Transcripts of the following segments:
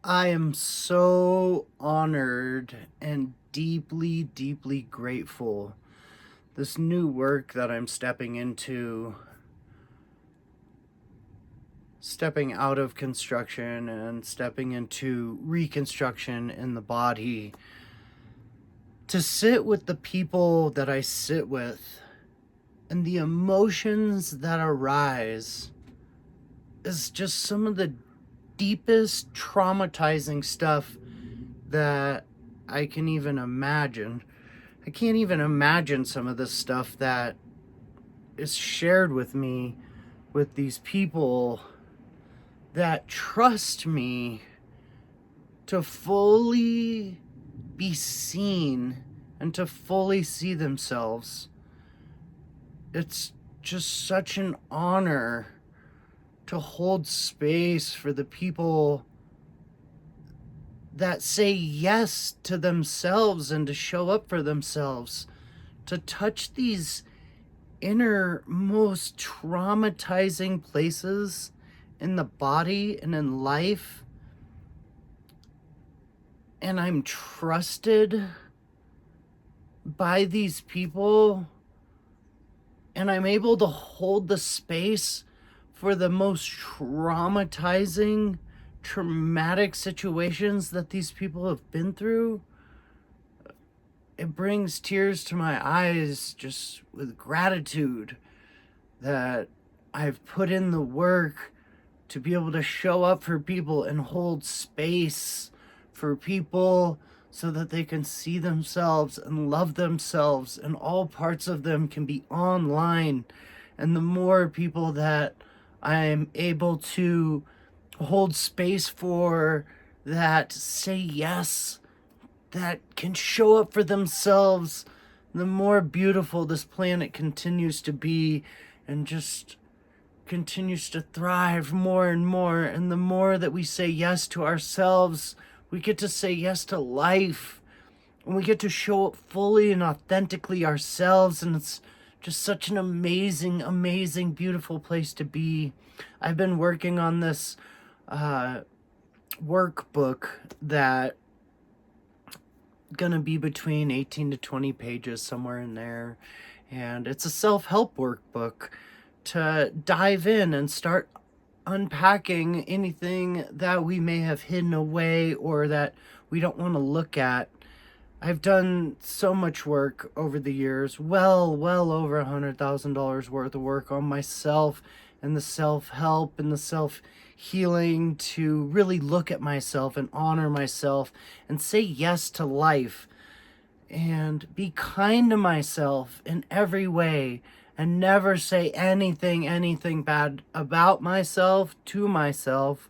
I am so honored and deeply, deeply grateful. This new work that I'm stepping into, stepping out of construction and stepping into reconstruction in the body, to sit with the people that I sit with and the emotions that arise is just some of the deepest traumatizing stuff that I can even imagine. I can't even imagine some of the stuff that is shared with me with these people that trust me to fully be seen and to fully see themselves. It's just such an honor to hold space for the people that say yes to themselves and to show up for themselves, to touch these innermost traumatizing places in the body and in life. And I'm trusted by these people, and I'm able to hold the space for the most traumatizing, traumatic situations that these people have been through. It brings tears to my eyes just with gratitude that I've put in the work to be able to show up for people and hold space for people so that they can see themselves and love themselves, and all parts of them can be online. And the more people that I'm able to hold space for, that say yes, that can show up for themselves, the more beautiful this planet continues to be and just continues to thrive more and more. And the more that we say yes to ourselves, we get to say yes to life, and we get to show up fully and authentically ourselves. And it's just such an amazing, amazing, beautiful place to be. I've been working on this workbook that gonna be between 18 to 20 pages, somewhere in there, and it's a self-help workbook to dive in and start unpacking anything that we may have hidden away or that we don't want to look at. I've done so much work over the years, well over $100,000 worth of work on myself and the self-help and the self-healing, to really look at myself and honor myself and say yes to life and be kind to myself in every way, and never say anything bad about myself to myself,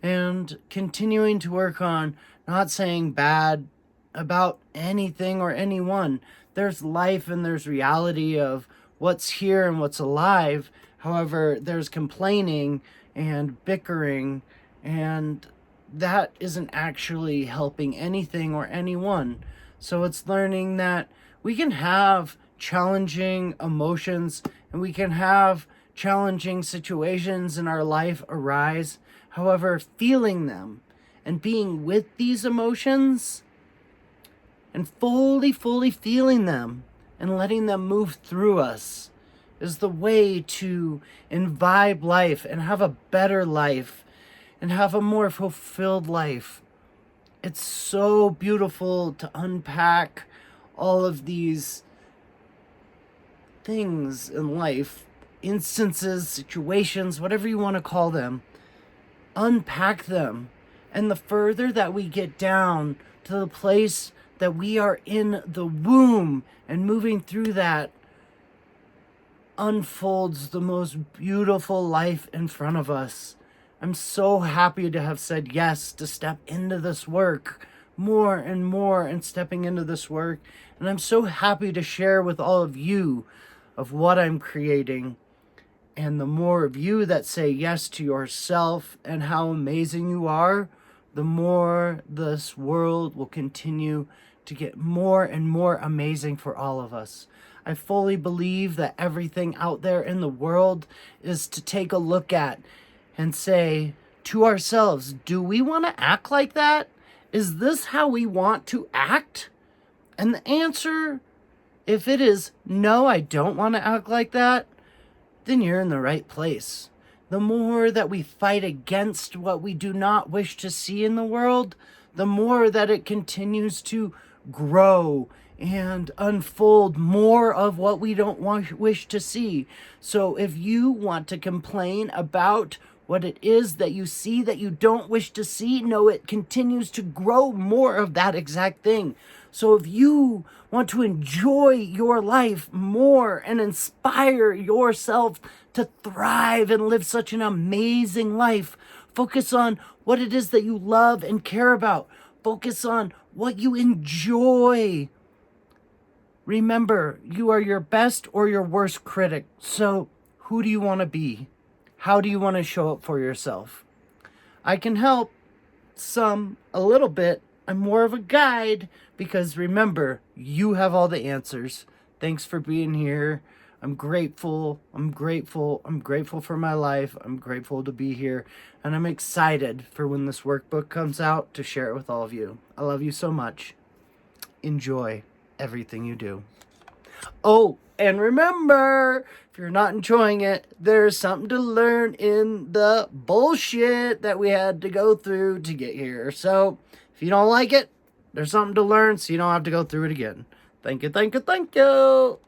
and continuing to work on not saying bad about anything or anyone. There's life and there's reality of what's here and what's alive. However, there's complaining and bickering, and that isn't actually helping anything or anyone. So it's learning that we can have challenging emotions and we can have challenging situations in our life arise. However, feeling them and being with these emotions and fully feeling them and letting them move through us is the way to imbibe life and have a better life and have a more fulfilled life. It's so beautiful to unpack all of these things in life, instances, situations, whatever you want to call them. Unpack them. And the further that we get down to the place that we are in the womb and moving through that, unfolds the most beautiful life in front of us. I'm so happy to have said yes to step into this work more and more, and stepping into this work. And I'm so happy to share with all of you of what I'm creating. And the more of you that say yes to yourself and how amazing you are, the more this world will continue to get more and more amazing for all of us. I fully believe that everything out there in the world is to take a look at and say, to ourselves, do we want to act like that? Is this how we want to act? And the answer, if it is no, I don't want to act like that, then you're in the right place. The more that we fight against what we do not wish to see in the world, the more that it continues to grow and unfold more of what we don't wish to see. So if you want to complain about what it is that you see that you don't wish to see, no, it continues to grow more of that exact thing. So if you want to enjoy your life more and inspire yourself to thrive and live such an amazing life, focus on what it is that you love and care about. Focus on what you enjoy. Remember, you are your best or your worst critic. So who do you want to be? How do you want to show up for yourself? I can help a little bit. I'm more of a guide because remember, you have all the answers. Thanks for being here. I'm grateful. I'm grateful for my life. I'm grateful to be here. And I'm excited for when this workbook comes out to share it with all of you. I love you so much. Enjoy everything you do. Oh, and remember, if you're not enjoying it, there's something to learn in the bullshit that we had to go through to get here. So if you don't like it, there's something to learn so you don't have to go through it again. Thank you, thank you, thank you.